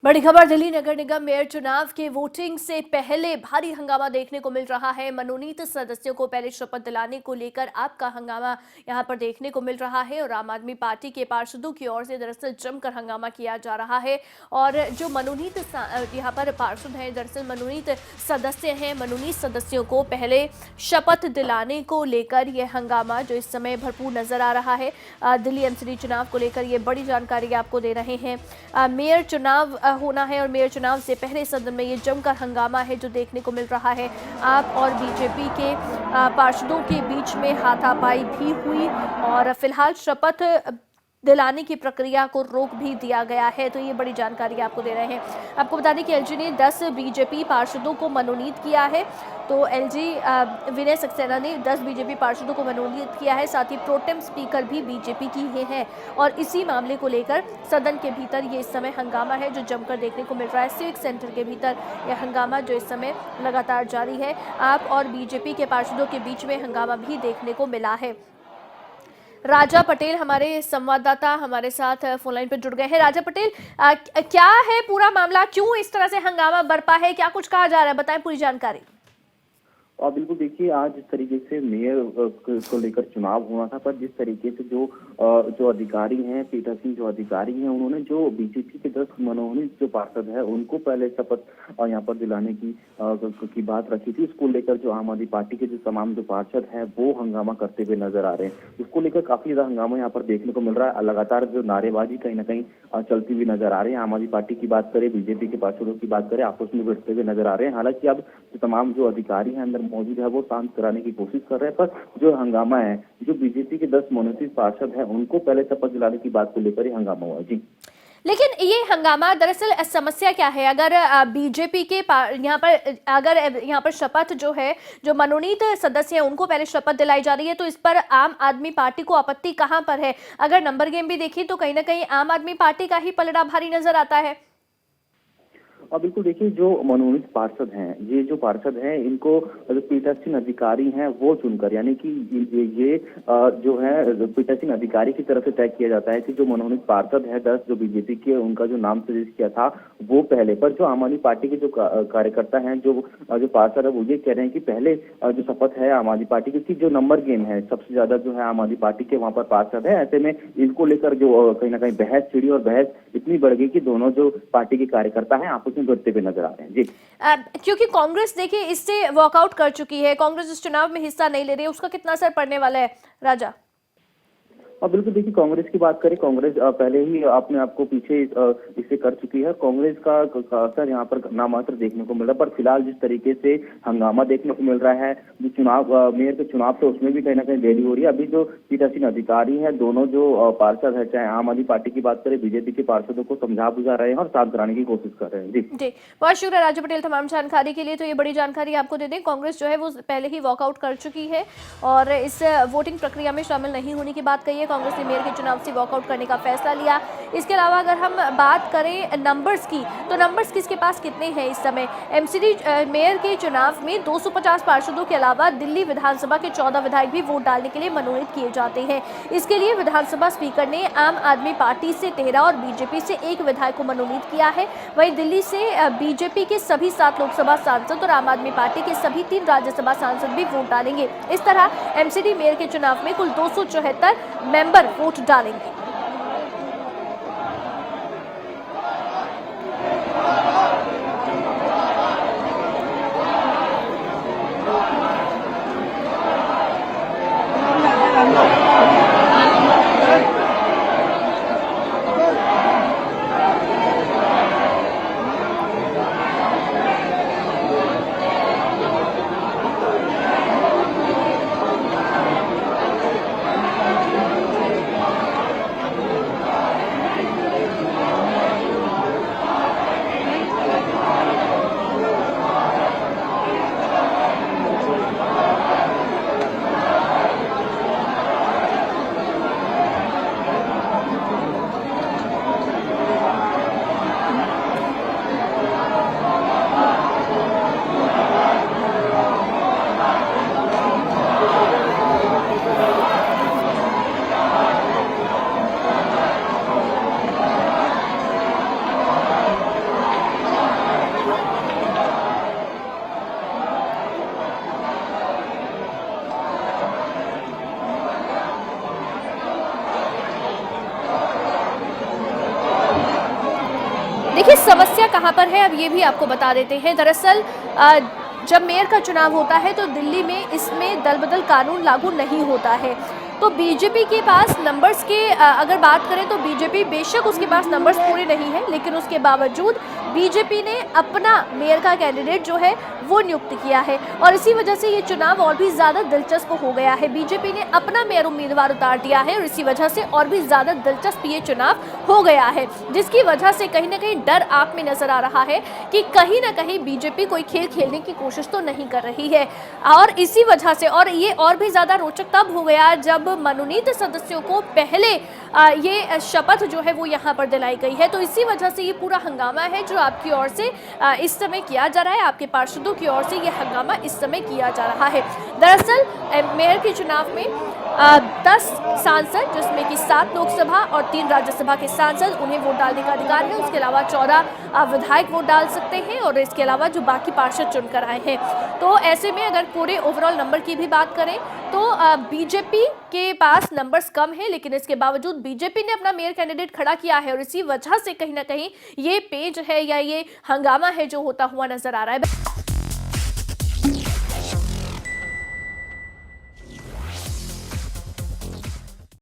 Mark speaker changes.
Speaker 1: बड़ी खबर दिल्ली नगर निगम मेयर चुनाव के वोटिंग से पहले भारी हंगामा देखने को मिल रहा है। मनोनीत सदस्यों को पहले शपथ दिलाने को लेकर आपका हंगामा यहां पर देखने को मिल रहा है और आम आदमी पार्टी के पार्षदों की ओर से दरअसल जमकर हंगामा किया जा रहा है। और जो मनोनीत यहां पर पार्षद हैं, दरअसल मनोनीत सदस्य हैं, मनोनीत सदस्यों को पहले शपथ दिलाने को लेकर यह हंगामा जो इस समय भरपूर नजर आ रहा है। दिल्ली एमसीडी चुनाव को लेकर ये बड़ी जानकारी आपको दे रहे हैं। मेयर चुनाव होना है और मेयर चुनाव से पहले सदन में ये जमकर हंगामा है जो देखने को मिल रहा है। आप और बीजेपी के पार्षदों के बीच में हाथापाई भी हुई और फिलहाल शपथ दिलाने की प्रक्रिया को रोक भी दिया गया है। तो ये बड़ी जानकारी आपको दे रहे हैं। आपको बता दें कि एलजी ने 10 बीजेपी पार्षदों को मनोनीत किया है। तो एलजी विनय सक्सेना ने 10 बीजेपी पार्षदों को मनोनीत किया है। साथ ही प्रोटेम स्पीकर भी बीजेपी की ही है और इसी मामले को लेकर सदन के भीतर ये इस समय हंगामा है जो जमकर देखने को मिल रहा है। सिविक सेंटर के भीतर यह हंगामा जो इस समय लगातार जारी है। आप और बीजेपी के पार्षदों के बीच में हंगामा भी देखने को मिला है। राजा पटेल हमारे संवाददाता हमारे साथ फोन लाइन पर जुड़ गए हैं। राजा पटेल, क्या है पूरा मामला, क्यों इस तरह से हंगामा बरपा है, क्या कुछ कहा जा रहा है, बताएं पूरी जानकारी।
Speaker 2: और बिल्कुल देखिए, आज जिस तरीके से मेयर को लेकर चुनाव हुआ था, पर जिस तरीके से जो अधिकारी हैं, पीठासीन जो अधिकारी हैं, उन्होंने जो बीजेपी के 10 मनोनीत जो पार्षद है उनको पहले शपथ यहाँ पर दिलाने की बात रखी थी। उसको लेकर जो आम आदमी पार्टी के जो तमाम जो पार्षद हैं वो हंगामा करते हुए नजर आ रहे हैं। उसको लेकर काफी ज्यादा हंगामा यहाँ पर देखने को मिल रहा है। लगातार जो नारेबाजी कहीं ना कहीं चलती हुई नजर आ रही है। आम आदमी पार्टी की बात करें, बीजेपी के पार्षदों की बात करें, आपस में भिड़ते हुए नजर आ रहे हैं। हालांकि अब जो तमाम जो अधिकारी हैं अंदर मौजूद है वो शांत कराने की कोशिश कर रहे हैं, पर जो हंगामा है, जो बीजेपी के 10 मनोनीत पार्षद हैं उनको पहले शपथ दिलाने की बात को लेकर ही हंगामा हुआ। जी,
Speaker 1: लेकिन ये हंगामा दरअसल समस्या क्या है? अगर बीजेपी के यहाँ पर शपथ जो है, जो मनोनीत सदस्य हैं उनको पहले शपथ दिलाई जा रही है, तो इस पर आम आदमी पार्टी को आपत्ति कहां पर है? अगर नंबर गेम भी देखें तो कहीं ना कहीं आम आदमी पार्टी का ही पलड़ा भारी नजर आता है।
Speaker 2: और बिल्कुल देखिए, जो मनोनीत पार्षद हैं, ये जो पार्षद हैं इनको जो पीठासीन अधिकारी हैं वो चुनकर, यानी कि ये जो है पीठासीन अधिकारी की तरफ से तय किया जाता है कि जो मनोनीत पार्षद है 10 जो बीजेपी के, उनका जो नाम सजेस्ट किया था वो पहले। पर जो आम आदमी पार्टी के जो कार्यकर्ता हैं, जो पार्षद है, वो ये कह रहे हैं कि पहले जो शपथ है आम आदमी पार्टी की, जो नंबर गेम है सबसे ज्यादा जो है आम आदमी पार्टी के वहां पर पार्षद है। ऐसे में इनको लेकर जो कहीं ना कहीं बहस छिड़ी और बहस इतनी बढ़ गई कि दोनों जो पार्टी के कार्यकर्ता हैं आपस बढ़ते हुए नजर आ रहे हैं। जी,
Speaker 1: क्योंकि कांग्रेस देखिए इससे वॉकआउट कर चुकी है, कांग्रेस इस चुनाव में हिस्सा नहीं ले रही है, उसका कितना असर पड़ने वाला है राजा?
Speaker 2: और बिल्कुल देखिए, कांग्रेस की बात करें, कांग्रेस पहले ही अपने आप को पीछे इसे कर चुकी है। कांग्रेस का असर यहाँ पर नामात्र देखने को मिल रहा है। पर फिलहाल जिस तरीके से हंगामा देखने को मिल रहा है, जो चुनाव मेयर के चुनाव तो उसमें भी कहीं ना कहीं देरी हो रही है। अभी जो पीठासीन अधिकारी है, दोनों जो पार्षद है, चाहे आम आदमी पार्टी की बात करें, बीजेपी के पार्षदों को समझा बुझा रहे हैं और शांत कराने की कोशिश कर रहे हैं। जी,
Speaker 1: बहुत शुक्रिया राजा पटेल तमाम जानकारी के लिए। तो ये बड़ी जानकारी आपको दे दें, कांग्रेस जो है वो पहले ही वॉकआउट कर चुकी है और इस वोटिंग प्रक्रिया में शामिल नहीं होने की बात कही है। कांग्रेस ने मेयर के चुनाव से वॉकआउट करने का फैसला लिया। इसके अलावा अगर हम बात करें नंबर्स की, तो नंबर्स किसके पास कितने हैं इस समय? एमसीडी मेयर के चुनाव में 250 पार्षदों के अलावा दिल्ली विधानसभा के 14 विधायक भी वोट डालने के लिए मनोनीत किए जाते हैं। इसके लिए विधानसभा स्पीकर ने आम आदमी पार्टी से 13 और बीजेपी से 1 विधायक को मनोनीत किया है। वहीं दिल्ली से बीजेपी के सभी 7 लोकसभा सांसद और आम आदमी पार्टी के सभी 3 राज्यसभा सांसद भी वोट डालेंगे। इस तरह एमसीडी मेयर के चुनाव में कुल 274 मेंबर वोट डालेंगे। देखिए समस्या कहाँ पर है, अब ये भी आपको बता देते हैं। दरअसल जब मेयर का चुनाव होता है तो दिल्ली में इसमें दल बदल कानून लागू नहीं होता है। तो बीजेपी के पास नंबर्स के अगर बात करें तो बीजेपी बेशक उसके पास नंबर्स पूरे नहीं हैं, लेकिन उसके बावजूद बीजेपी ने अपना मेयर का कैंडिडेट जो है वो नियुक्त किया है और इसी वजह से ये चुनाव और भी ज़्यादा दिलचस्प हो गया है। बीजेपी ने अपना मेयर उम्मीदवार उतार दिया है और इसी वजह से और भी ज़्यादा दिलचस्प ये चुनाव हो गया है, जिसकी वजह से कहीं ना कहीं डर आंख में नजर आ रहा है कि कहीं ना कहीं बीजेपी कोई खेल खेलने की कोशिश तो नहीं कर रही है। और इसी वजह से, और ये और भी ज़्यादा रोचक तब हो गया जब मनोनीत सदस्यों को पहले ये शपथ जो है वो यहाँ पर दिलाई गई है। तो इसी वजह से ये पूरा हंगामा है जो आपकी ओर से इस समय किया जा रहा है, आपके पार्षदों की ओर से ये हंगामा इस समय किया जा रहा है। दरअसल मेयर के चुनाव में 10 सांसद, जिसमें कि 7 लोकसभा और 3 राज्यसभा के सांसद, उन्हें वोट डालने का अधिकार है। उसके अलावा 14 विधायक वोट डाल सकते हैं और इसके अलावा जो बाकी पार्षद चुनकर आए हैं। तो ऐसे में अगर पूरे ओवरऑल नंबर की भी बात करें तो बीजेपी के पास नंबर्स कम है, लेकिन इसके बावजूद बीजेपी ने अपना मेयर कैंडिडेट खड़ा किया है और इसी वजह से कहीं ना कहीं ये पेच है या ये हंगामा है जो होता हुआ नजर आ रहा है।